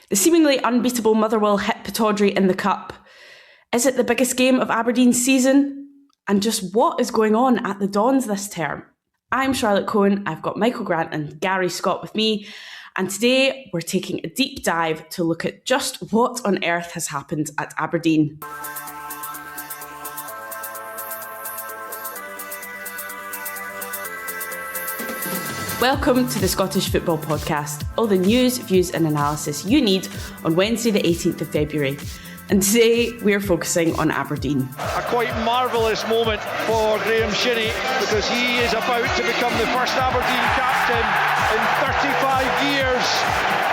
The seemingly unbeatable Motherwell hit Pittodrie in the Cup. Is it the biggest game of Aberdeen's season? And just what is going on at the Dons this term? I'm Charlotte Cohen, I've got Michael Grant and Gary Scott with me, and today we're taking a deep dive to look at just what on earth has happened at Aberdeen. Welcome to the Scottish Football Podcast, all the news, views and analysis you need on Wednesday the 18th of February. And today we're focusing on Aberdeen. A quite marvellous moment for Graham Shinney because he is about to become the first Aberdeen captain in 35 years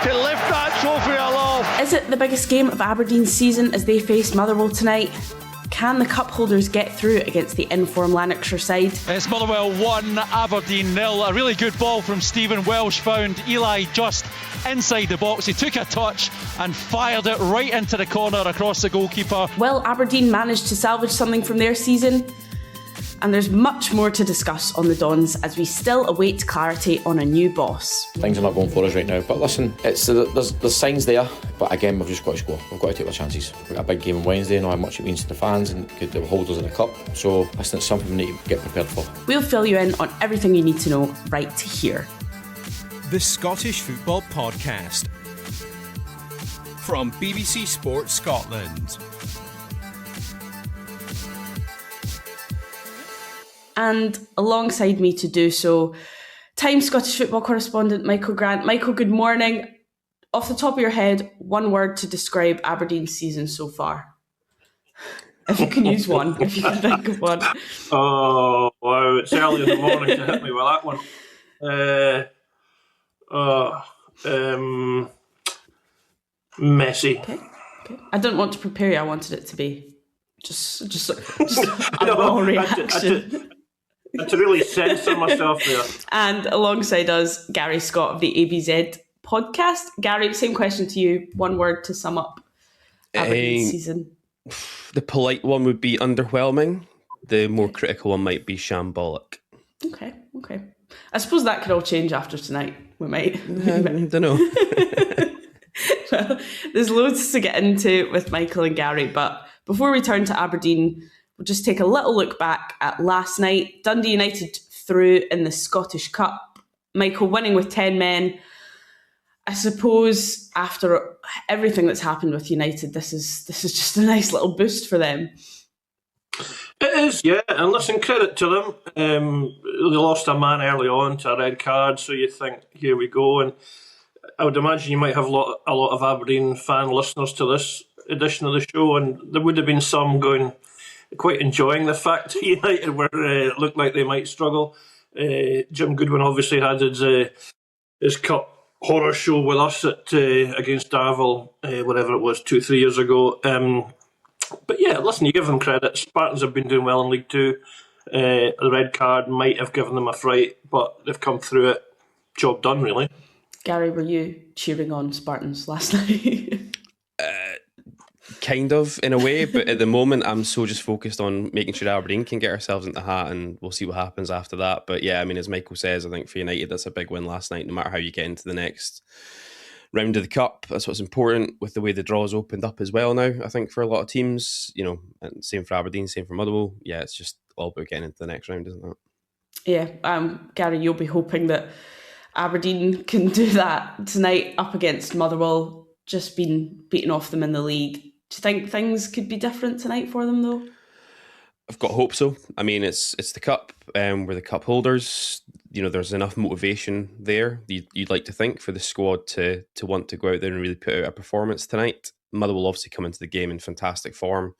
to lift that trophy aloft. Is it the biggest game of Aberdeen's season as they face Motherwell tonight? Can the cup holders get through against the in-form Lanarkshire side? It's Motherwell 1, Aberdeen 0. A really good ball from Stephen Welsh found Eli just inside the box. He took a touch and fired it right into the corner across the goalkeeper. Will Aberdeen manage to salvage something from their season? And there's much more to discuss on the Dons as we still await clarity on a new boss. Things are not going for us right now, but listen, there's signs there, but again we've just got to score. We've got to take our chances. We've got a big game on Wednesday, know how much it means to the fans and the holders in the cup, so listen, it's something we need to get prepared for. We'll fill you in on everything you need to know right here. The Scottish Football Podcast from BBC Sports Scotland. And alongside me to do so, Times Scottish football correspondent Michael Grant. Michael, good morning. Off the top of your head, one word to describe Aberdeen's season so far. If you can use one, if you can think of one. Oh, wow, it's early in the morning to hit me with that one. Messy. Okay. I didn't want to prepare you, I wanted it to be just a raw reaction. To really censor myself there. And alongside us, Gary Scott of the ABZ podcast. Gary, same question to you. One word to sum up Aberdeen's season. The polite one would be underwhelming. The more critical one might be shambolic. Okay. I suppose that could all change after tonight. We might. I don't know. Well, there's loads to get into with Michael and Gary, but before we turn to Aberdeen, we'll just take a little look back at last night. Dundee United through in the Scottish Cup. Michael winning with 10 men. I suppose after everything that's happened with United, this is just a nice little boost for them. It is, yeah, and listen, credit to them. They lost a man early on to a red card, so you think, here we go. And I would imagine you might have a lot of Aberdeen fan listeners to this edition of the show, and there would have been some quite enjoying the fact that United looked like they might struggle. Jim Goodwin obviously had his cup horror show with us against Darvel, whatever it was, 2-3 years ago. But yeah, listen, you give them credit. Spartans have been doing well in League Two. The red card might have given them a fright, but they've come through it. Job done, really. Gary, were you cheering on Spartans last night? Kind of, in a way, but at the moment I'm so just focused on making sure Aberdeen can get ourselves into the hat, and we'll see what happens after that. But yeah, I mean, as Michael says, I think for United that's a big win last night, no matter how you get into the next round of the Cup. That's what's important with the way the draw's opened up as well now, I think, for a lot of teams, and same for Aberdeen, same for Motherwell. Yeah, it's just all about getting into the next round, isn't it? Yeah, Gary, you'll be hoping that Aberdeen can do that tonight up against Motherwell, just been beaten off them in the league. Do you think things could be different tonight for them, though? I've got hope so. I mean, it's the cup. We're the cup holders. There's enough motivation there, you'd like to think, for the squad to want to go out there and really put out a performance tonight. Motherwell obviously come into the game in fantastic form.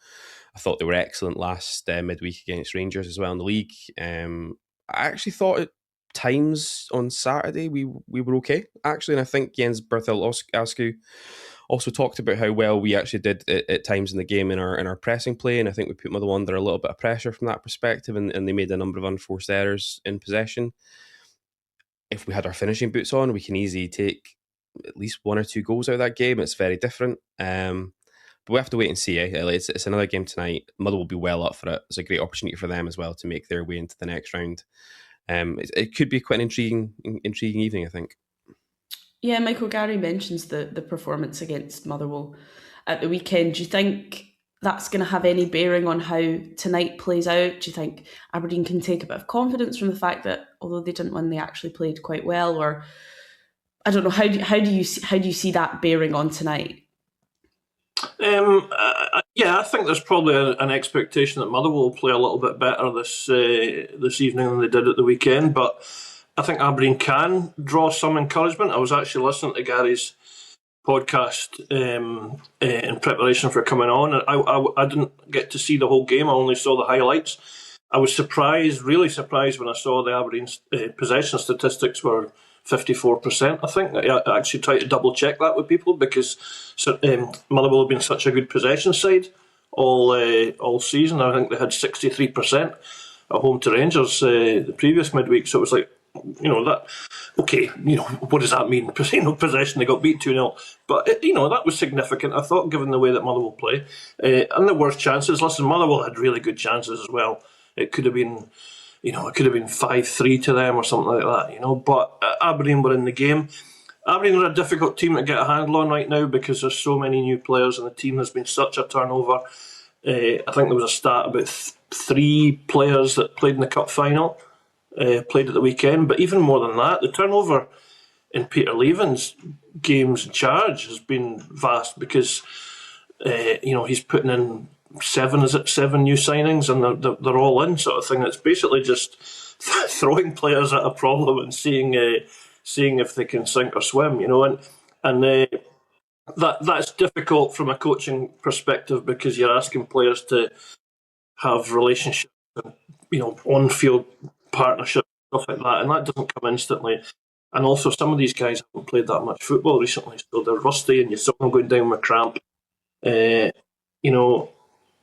I thought they were excellent last midweek against Rangers as well in the league. I actually thought at times on Saturday we were okay, actually, and I think Jens Berthel-Askew also talked about how well we actually did at times in the game in our pressing play, and I think we put Motherwell under a little bit of pressure from that perspective, and they made a number of unforced errors in possession. If we had our finishing boots on, we can easily take at least 1 or 2 goals out of that game. It's very different. But we have to wait and see. It's another game tonight. Motherwell will be well up for it. It's a great opportunity for them as well to make their way into the next round. It could be quite an intriguing evening, I think. Yeah, Michael Gary mentions the performance against Motherwell at the weekend. Do you think that's going to have any bearing on how tonight plays out? Do you think Aberdeen can take a bit of confidence from the fact that although they didn't win, they actually played quite well? Or I don't know, how do you see that bearing on tonight? Yeah, I think there's probably an expectation that Motherwell will play a little bit better this evening than they did at the weekend, but I think Aberdeen can draw some encouragement. I was actually listening to Gary's podcast in preparation for coming on, and I didn't get to see the whole game. I only saw the highlights. I was really surprised when I saw the Aberdeen possession statistics were 54%. I think I actually tried to double check that with people because Motherwell have been such a good possession side all season. I think they had 63% at home to Rangers the previous midweek. So it was like, that. Okay, what does that mean? Possession, they got beat 2-0, but that was significant. I thought, given the way that Motherwell play, and the worst chances. Listen, Motherwell had really good chances as well. It could have been. It could have been 5-3 to them or something like that, but Aberdeen were in the game. Aberdeen are a difficult team to get a handle on right now because there's so many new players and the team has been such a turnover. I think there was a stat about 3 players that played in the cup final, played at the weekend, but even more than that, the turnover in Peter Leven's games in charge has been vast because, he's putting in 7 new signings and they're all in, sort of thing. It's basically just throwing players at a problem and seeing if they can sink or swim, and that's difficult from a coaching perspective because you're asking players to have relationships, on-field partnerships, stuff like that, and that doesn't come instantly. And also, some of these guys haven't played that much football recently, so they're rusty, and you saw them going down with cramp.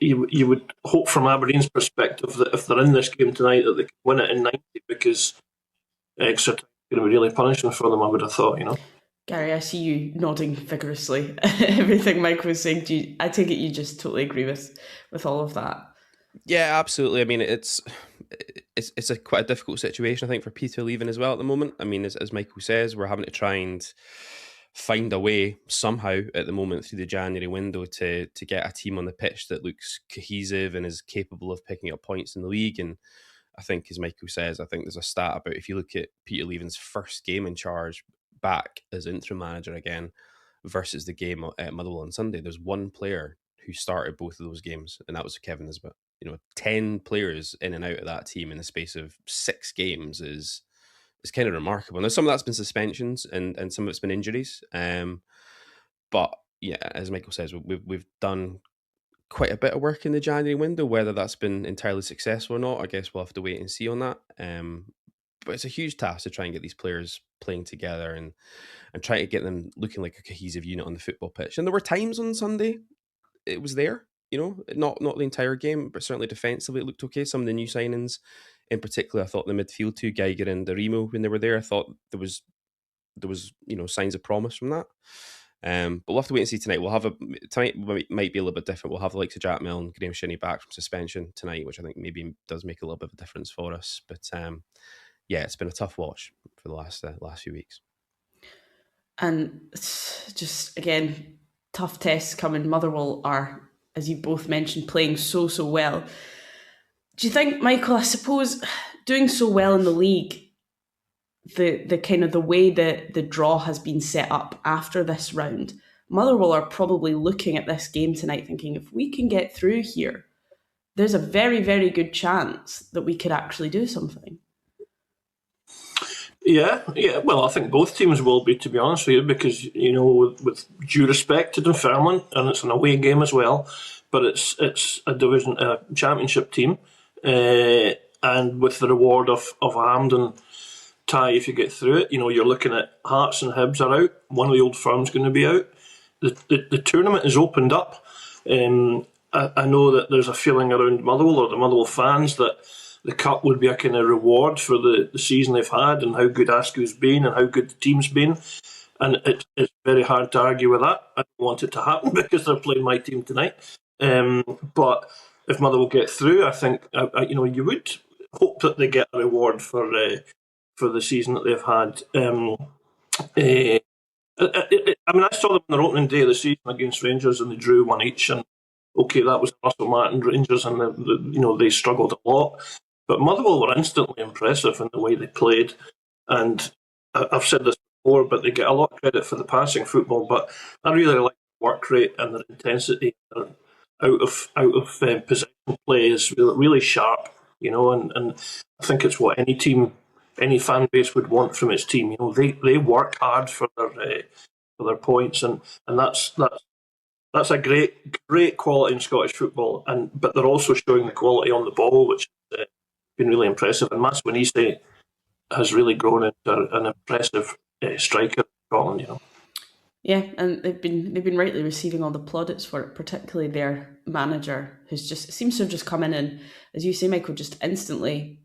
You would hope from Aberdeen's perspective that if they're in this game tonight that they can win it in 90 because extra time is going to be really punishing for them, I would have thought, Gary, I see you nodding vigorously. Everything Mike was saying, I take it you just totally agree with all of that. Yeah, absolutely. I mean, it's quite a difficult situation, I think, for Peter Leven as well at the moment. I mean, as Michael says, we're having to try and find a way somehow at the moment through the January window to get a team on the pitch that looks cohesive and is capable of picking up points in the league. And I think, as Michael says, I think there's a stat about if you look at Peter Leven's first game in charge back as interim manager again versus the game at Motherwell on Sunday, there's one player who started both of those games, and that was Kevin Nisbet. 10 players in and out of that team in the space of 6 games is kind of remarkable. Now, some of that's been suspensions and some of it's been injuries. But yeah, as Michael says, we've done quite a bit of work in the January window. Whether that's been entirely successful or not, I guess we'll have to wait and see on that. But it's a huge task to try and get these players playing together and try to get them looking like a cohesive unit on the football pitch. And there were times on Sunday it was there. Not the entire game, but certainly defensively it looked okay. Some of the new signings, in particular, I thought the midfield two, Geiger and Darimo, when they were there, I thought there was signs of promise from that. But we'll have to wait and see tonight. Tonight might be a little bit different. We'll have the likes of Jack Mill and Graham Shinney back from suspension tonight, which I think maybe does make a little bit of a difference for us. But yeah, it's been a tough watch for the last few weeks. And just again, tough tests coming. Motherwell are, as you both mentioned, playing so well. Do you think, Michael, I suppose doing so well in the league, the kind of the way that the draw has been set up after this round, Motherwell are probably looking at this game tonight thinking, if we can get through here, there's a very, very good chance that we could actually do something. Yeah. Well, I think both teams will be, to be honest with you, because with due respect to Dunfermline, and it's an away game as well, but it's a championship team, and with the reward of a Hampden tie if you get through it. You're looking at Hearts and Hibs are out. One of the old firms going to be out. The tournament is opened up. I know that there's a feeling around Motherwell or the Motherwell fans that the cup would be a kind of reward for the season they've had and how good Askew's been and how good the team's been. And it's very hard to argue with that. I don't want it to happen because they're playing my team tonight. But if Motherwell get through, I think you would hope that they get a reward for the season that they've had. I mean, I saw them on their opening day of the season against Rangers, and they drew one each. And okay, that was Russell Martin Rangers, and they struggled a lot. But Motherwell were instantly impressive in the way they played, and I've said this before, but they get a lot of credit for the passing football. But I really like their work rate and their intensity. Their out of possession play is really sharp, and I think it's what any team, any fan base would want from its team. They work hard for their points, and that's a great quality in Scottish football. But they're also showing the quality on the ball, which has been really impressive. And Maswinise has really grown into an impressive striker in Scotland. Yeah, and they've been rightly receiving all the plaudits for it, particularly their manager, who's just seems to have just come in and, as you say, Michael, just instantly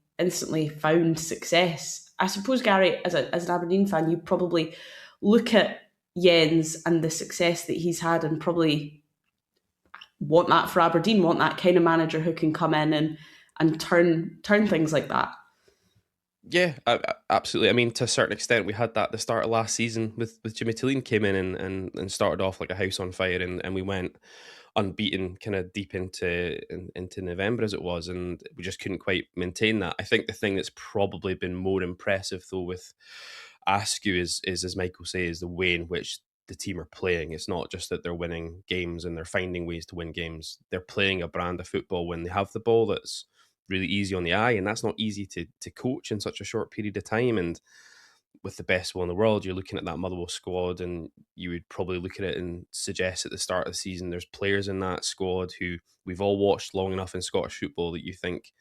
found success. I suppose, Gary, as an Aberdeen fan, you probably look at Jens and the success that he's had and probably want that for Aberdeen, want that kind of manager who can come in and turn things like that. Yeah, absolutely. I mean, to a certain extent, we had that at the start of last season with Jimmy Tilleen came in and started off like a house on fire, and we went unbeaten kind of deep into November as it was, and we just couldn't quite maintain that. I think the thing that's probably been more impressive though with Askew is as Michael says, the way in which the team are playing. It's not just that they're winning games and they're finding ways to win games. They're playing a brand of football when they have the ball that's really easy on the eye, and that's not easy to coach in such a short period of time. And with the best will in the world, you're looking at that Motherwell squad, and you would probably look at it and suggest at the start of the season there's players in that squad who we've all watched long enough in Scottish football that you think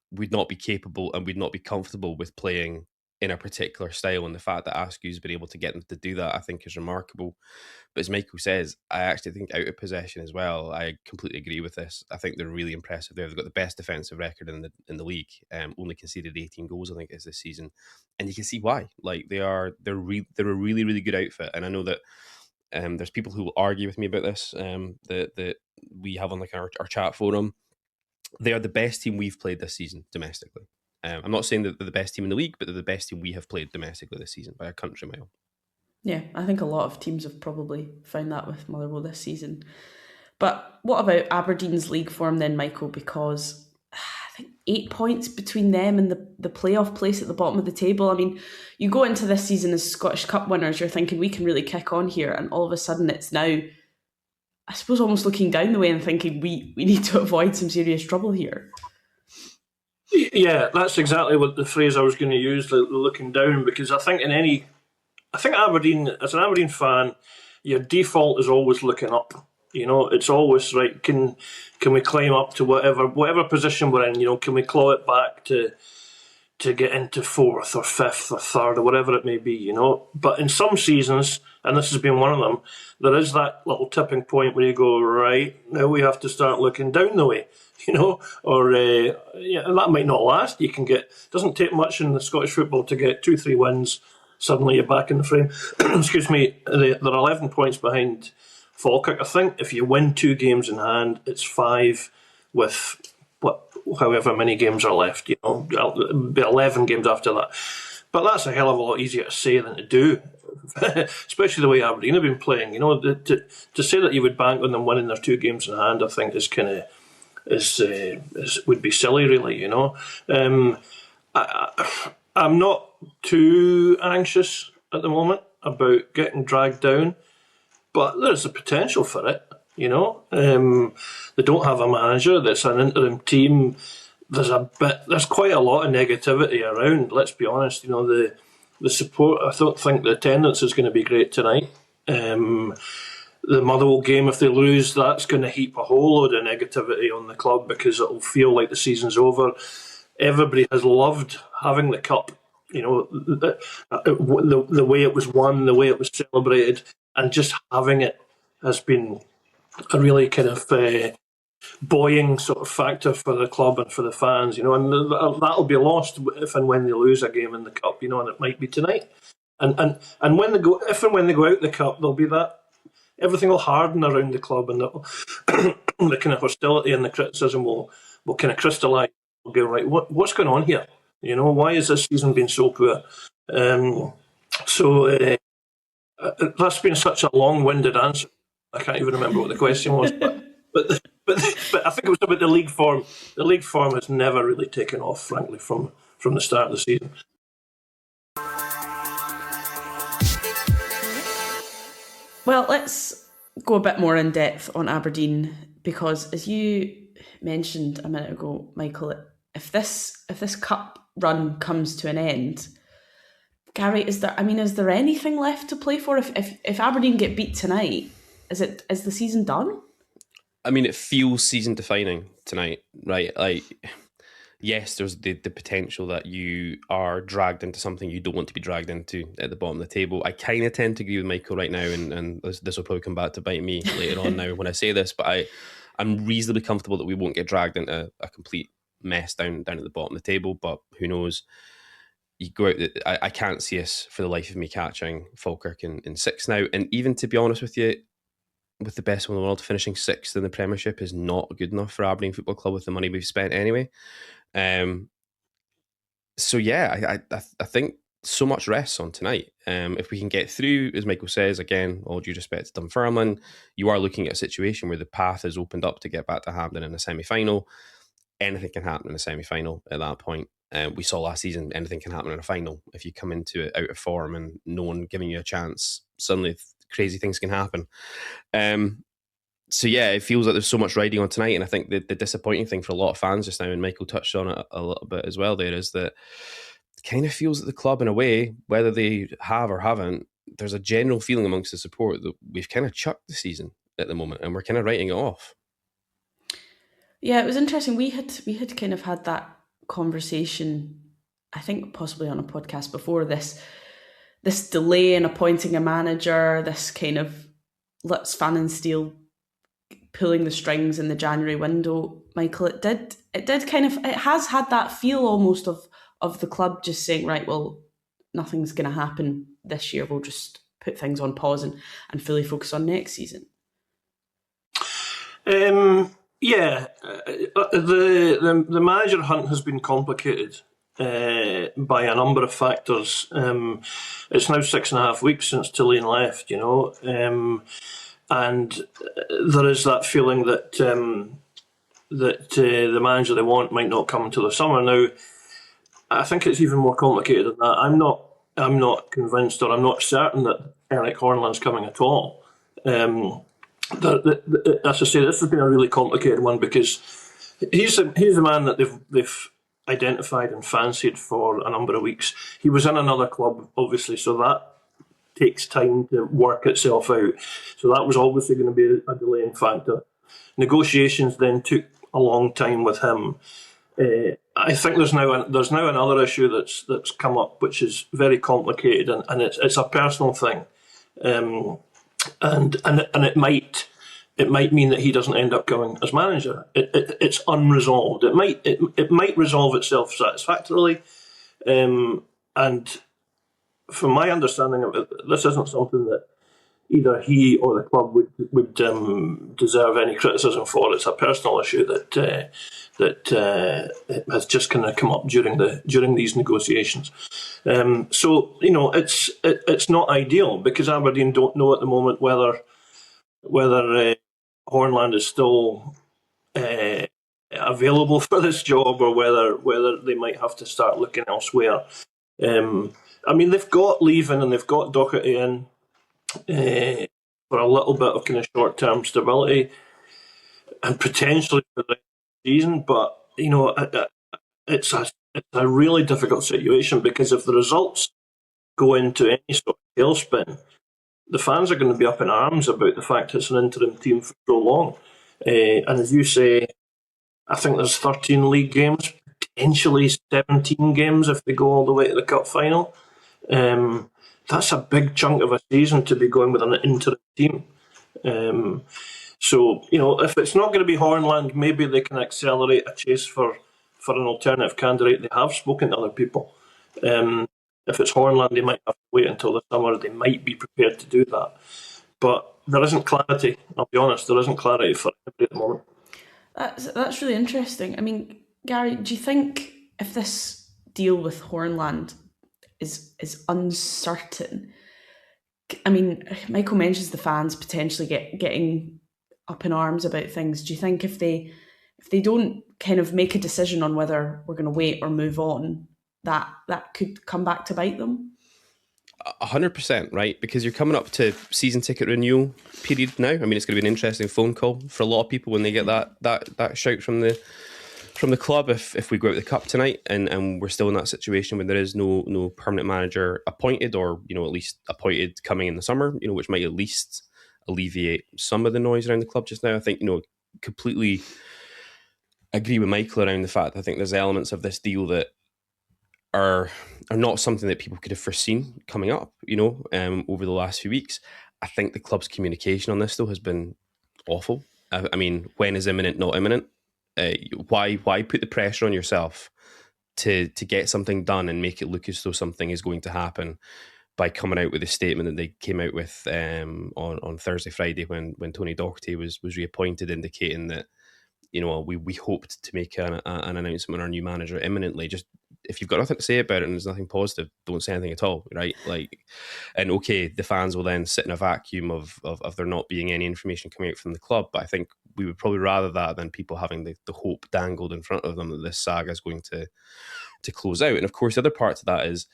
would not be capable and would not be comfortable with playing in a particular style, and the fact that Askew's been able to get them to do that, I think, is remarkable. But as Michael says, I actually think out of possession as well, I completely agree with this. I think they're really impressive there. They've got the best defensive record in the league. Only conceded 18 goals, I think, is this season, and you can see why. Like they're a really, really good outfit. And I know that there's people who will argue with me about this. That we have on like our chat forum. They are the best team we've played this season domestically. I'm not saying that they're the best team in the league, but they're the best team we have played domestically this season by a country mile. Yeah, I think a lot of teams have probably found that with Motherwell this season. But what about Aberdeen's league form then, Michael? Because I think 8 points between them and the playoff place at the bottom of the table. I mean, you go into this season as Scottish Cup winners, you're thinking we can really kick on here, and all of a sudden it's now, I suppose, almost looking down the way and thinking we need to avoid some serious trouble here. Yeah, that's exactly what the phrase I was going to use, looking down, because I think Aberdeen, as an Aberdeen fan, your default is always looking up. It's always right. Can we climb up to whatever position we're in? Can we claw it back to get into fourth or fifth or third or whatever it may be? But in some seasons, and this has been one of them, there is that little tipping point where you go, right, now we have to start looking down the way. Or that might not last. Doesn't take much in the Scottish football to get 2-3 wins. Suddenly you're back in the frame. Excuse me. They're 11 points behind Falkirk. I think if you win 2 games in hand, it's 5 with however many games are left. It'll be 11 games after that. But that's a hell of a lot easier to say than to do. Especially the way Aberdeen have been playing. To say that you would bank on them winning their 2 games in hand, I think is kind of would be silly, really. I'm not too anxious at the moment about getting dragged down, but there's a potential for it. They don't have a manager. That's an interim team. There's quite a lot of negativity around. Let's be honest. The support. I don't think the attendance is going to be great tonight. The Motherwell game, if they lose, that's going to heap a whole load of negativity on the club because it'll feel like the season's over. Everybody has loved having the cup, the way it was won, the way it was celebrated, and just having it has been a really kind of buoying sort of factor for the club and for the fans, and that'll be lost if and when they lose a game in the cup, and it might be tonight. And when they go, if and when they go out the cup, there'll be that. Everything will harden around the club, and the kind of hostility and the criticism will kind of crystallise. We'll go, right, what's going on here? Why has this season been so poor? That's been such a long-winded answer. I can't even remember what the question was, but I think it was about the league form. The league form has never really taken off, frankly, from the start of the season. Well, let's go a bit more in depth on Aberdeen, because as you mentioned a minute ago, Michael, if this cup run comes to an end, Gary, is there anything left to play for? If Aberdeen get beat tonight, is the season done? I mean, it feels season defining tonight, right? Like, yes, there's the potential that you are dragged into something you don't want to be dragged into at the bottom of the table. I kind of tend to agree with Michael right now, and this will probably come back to bite me later on now when I say this, but I'm reasonably comfortable that we won't get dragged into a complete mess down at the bottom of the table, but who knows? You go out. I can't see us for the life of me catching Falkirk in six now, and even to be honest with you, with the best one in the world, finishing sixth in the Premiership is not good enough for Aberdeen Football Club with the money we've spent anyway. So yeah, I think so much rests on tonight. If we can get through, as Michael says, again, all due respect to Dunfermline, you are looking at a situation where the path is opened up to get back to Hampden in a semi-final. Anything can happen in a semi-final at that point. We saw last season, anything can happen in a final. If you come into it out of form and no one giving you a chance, suddenly crazy things can happen. So yeah, it feels like there's so much riding on tonight, and I think the disappointing thing for a lot of fans just now, and Michael touched on it a little bit as well there, is that it kind of feels that the club in a way, whether they have or haven't, there's a general feeling amongst the support that we've kind of chucked the season at the moment and we're kind of writing it off. Yeah, it was interesting. We had kind of had that conversation, I think possibly on a podcast before this delay in appointing a manager, this kind of let's fan and steel pulling the strings in the January window. Michael, it has had that feel almost of the club just saying, right, well, nothing's going to happen this year. We'll just put things on pause and fully focus on next season. Yeah, the manager hunt has been complicated by a number of factors. It's now 6.5 weeks since Tillian left, and there is that feeling that the manager they want might not come until the summer. Now, I think it's even more complicated than that. I'm not convinced, or I'm not certain that Eric Horneland's coming at all. As I say, this has been a really complicated one because he's the man that they've identified and fancied for a number of weeks. He was in another club, obviously, so that takes time to work itself out. So that was obviously going to be a delaying factor. Negotiations then took a long time with him. I think there's now another issue that's come up, which is very complicated, and it's a personal thing. And it might mean that he doesn't end up going as manager. It's unresolved. It might resolve itself satisfactorily, and from my understanding of it, this isn't something that either he or the club would deserve any criticism for. It's a personal issue that has just kind of come up during these negotiations. So it's not ideal because Aberdeen don't know at the moment whether Horneland is still available for this job or whether they might have to start looking elsewhere. They've got Leavin and they've got Doherty in for a little bit of kind of short-term stability and potentially for the season, but it's a really difficult situation because if the results go into any sort of tailspin, the fans are going to be up in arms about the fact it's an interim team for so long. And as you say, I think there's 13 league games, potentially 17 games if they go all the way to the cup final. That's a big chunk of a season to be going with an interim team. So, if it's not going to be Horneland, maybe they can accelerate a chase for an alternative candidate. They have spoken to other people. If it's Horneland, they might have to wait until the summer. They might be prepared to do that. But there isn't clarity, I'll be honest. There isn't clarity for anybody at the moment. That's really interesting. I mean, Gary, do you think if this deal with Horneland is uncertain, I mean, Michael mentions the fans potentially getting up in arms about things. Do you think if they don't kind of make a decision on whether we're going to wait or move on, that could come back to bite them? 100%, right? Because you're coming up to season ticket renewal period now. I mean, it's going to be an interesting phone call for a lot of people when they get that shout from the club if we go out the cup tonight and we're still in that situation when there is no permanent manager appointed, or at least appointed coming in the summer, which might at least alleviate some of the noise around the club just now. I think completely agree with Michael around the fact I think there's elements of this deal that are not something that people could have foreseen coming up, over the last few weeks. I think the club's communication on this, though, has been awful. I mean, when is imminent not imminent? Why put the pressure on yourself to get something done and make it look as though something is going to happen by coming out with a statement that they came out with on Thursday, Friday when Tony Docherty was reappointed, indicating that we hoped to make an announcement on our new manager imminently. Just if you've got nothing to say about it and there's nothing positive, don't say anything at all, right? And okay, the fans will then sit in a vacuum of there not being any information coming out from the club. But I think we would probably rather that than people having the hope dangled in front of them that this saga is going to close out. And of course, the other part to that is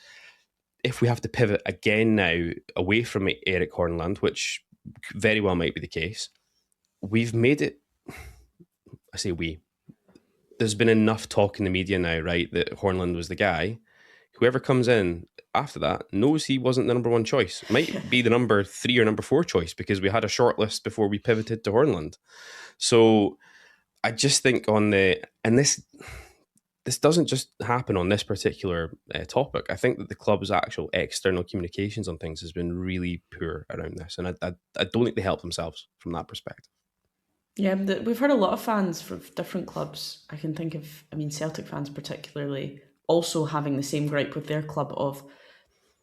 if we have to pivot again now away from Eric Horneland, which very well might be the case, we've made it. I say we. There's been enough talk in the media now, right, that Horneland was the guy. Whoever comes in after that knows he wasn't the number one choice. Might be the number 3 or number 4 choice because we had a short list before we pivoted to Horneland. So I just think this doesn't just happen on this particular topic. I think that the club's actual external communications on things has been really poor around this. And I don't think they help themselves from that perspective. Yeah, we've heard a lot of fans from different clubs. I can think of, Celtic fans particularly, also having the same gripe with their club of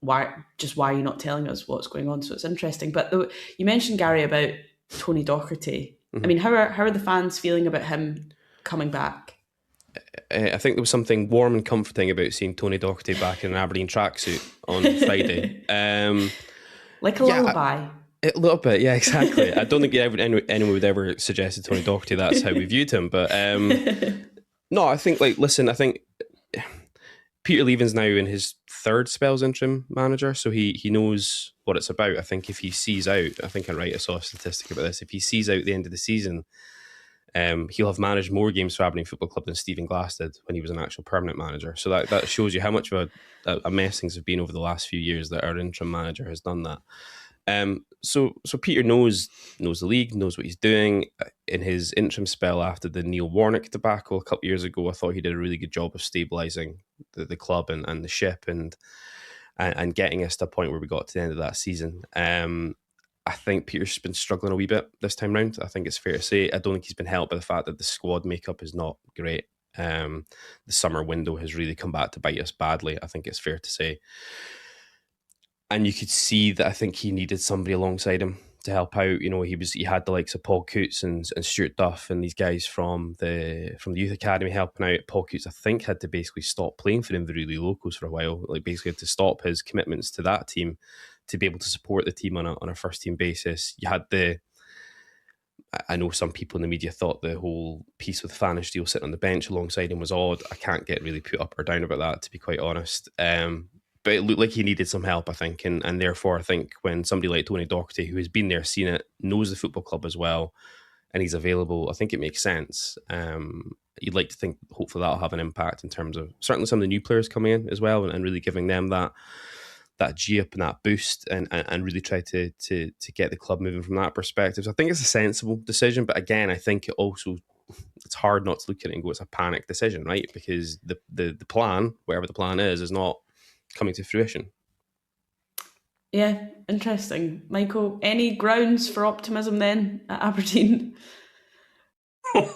why are you not telling us what's going on? So it's interesting. But you mentioned, Gary, about Tony Docherty. Mm-hmm. How are the fans feeling about him coming back? I think there was something warm and comforting about seeing Tony Docherty back in an Aberdeen tracksuit on Friday. Like a lullaby. A little bit, yeah, exactly. I don't think anyone would ever suggest to Tony Docherty that's how we viewed him. But no, I think, I think Peter Leven's now in his 3rd spell as interim manager, so he knows what it's about. I think if he sees out, I saw a statistic about this, if he sees out the end of the season, he'll have managed more games for Aberdeen Football Club than Stephen Glass did when he was an actual permanent manager. So that shows you how much of a mess things have been over the last few years that our interim manager has done that. So Peter knows the league, knows what he's doing. In his interim spell after the Neil Warnock debacle a couple of years ago, I thought he did a really good job of stabilising the club and the ship and getting us to a point where we got to the end of that season. I think Peter's been struggling a wee bit this time round. I think it's fair to say. I don't think he's been helped by the fact that the squad makeup is not great. The summer window has really come back to bite us badly, I think it's fair to say. And you could see that I think he needed somebody alongside him to help out. He had the likes of Paul Coots and Stuart Duff and these guys from the youth academy helping out. Paul Coots, I think, had to basically stop playing for Inverurie Locals for a while. Basically had to stop his commitments to that team to be able to support the team on a first team basis. You had I know some people in the media thought the whole piece with Fanish Steele sitting on the bench alongside him was odd. I can't get really put up or down about that, to be quite honest. But it looked like he needed some help, I think. And therefore, I think when somebody like Tony Docherty, who has been there, seen it, knows the football club as well, and he's available, I think it makes sense. You'd like to think, hopefully, that'll have an impact in terms of certainly some of the new players coming in as well and really giving them that G-up and that boost and really try to get the club moving from that perspective. So I think it's a sensible decision. But again, I think it's hard not to look at it and go, it's a panic decision, right? Because the plan, whatever the plan is not coming to fruition. Yeah, interesting. Michael, any grounds for optimism then at Aberdeen? Yeah,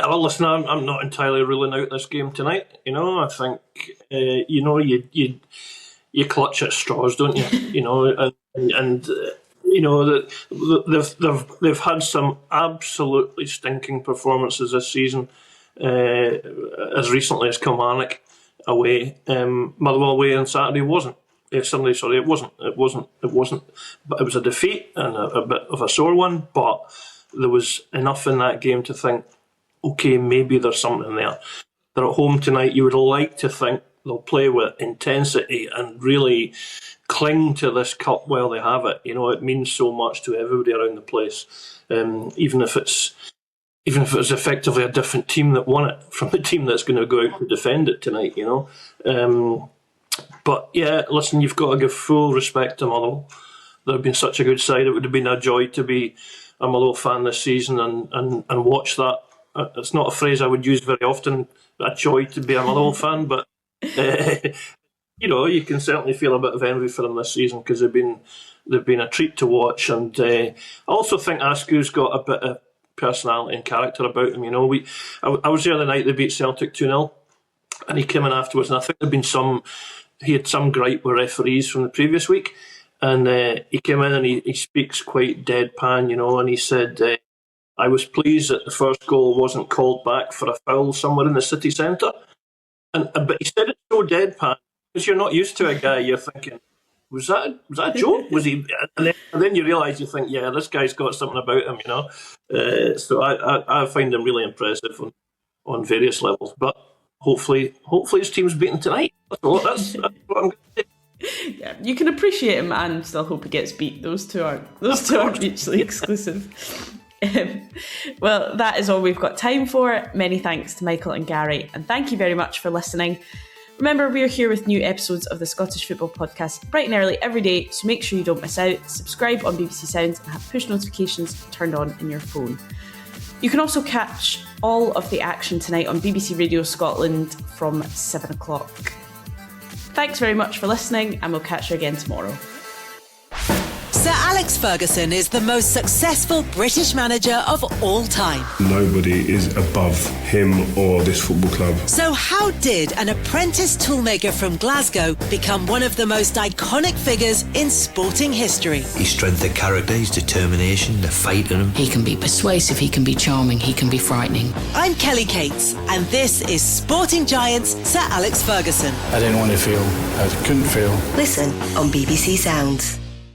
well, listen, I'm not entirely ruling out this game tonight. I think you clutch at straws, don't you? And they've had some absolutely stinking performances this season, as recently as Kilmarnock away. Motherwell away on Saturday wasn't Sunday, sorry, it wasn't. But it was a defeat and a bit of a sore one. But there was enough in that game to think, okay, maybe there's something there. They're at home tonight. You would like to think they'll play with intensity and really cling to this cup while they have it. It means so much to everybody around the place, even if it's effectively a different team that won it from the team that's going to go out to defend it tonight. But yeah, listen, you've got to give full respect to Motherwell. They've been such a good side. It would have been a joy to be a Motherwell fan this season and watch that. It's not a phrase I would use very often, a joy to be a Motherwell fan, but you can certainly feel a bit of envy for them this season because they've been a treat to watch. And I also think Ascu's got a bit of personality and character about him. I was there the night they beat Celtic 2-0, and he came in afterwards, and I think he had some gripe with referees from the previous week, and he came in and he speaks quite deadpan, and he said, I was pleased that the first goal wasn't called back for a foul somewhere in the city centre. But he said it so deadpan because you're not used to a guy. You're thinking, was that a joke? Was he? And then you realise, you think, yeah, this guy's got something about him, So I find him really impressive on various levels. But hopefully his team's beaten tonight. That's what I'm going to say. Yeah, you can appreciate him and still hope he gets beat. Those two aren't mutually exclusive. Well, that is all we've got time for. Many thanks to Michael and Gary, and thank you very much for listening. Remember, we're here with new episodes of the Scottish Football Podcast bright and early every day, so make sure you don't miss out. Subscribe on BBC Sounds and have push notifications turned on in your phone. You can also catch all of the action tonight on BBC Radio Scotland from 7 o'clock. Thanks very much for listening, and we'll catch you again tomorrow. Sir Alex Ferguson is the most successful British manager of all time. Nobody is above him or this football club. So how did an apprentice toolmaker from Glasgow become one of the most iconic figures in sporting history? His strength of character, his determination, the fight in him. He can be persuasive, he can be charming, he can be frightening. I'm Kelly Cates, and this is Sporting Giants Sir Alex Ferguson. I didn't want to feel, I couldn't feel. Listen on BBC Sounds.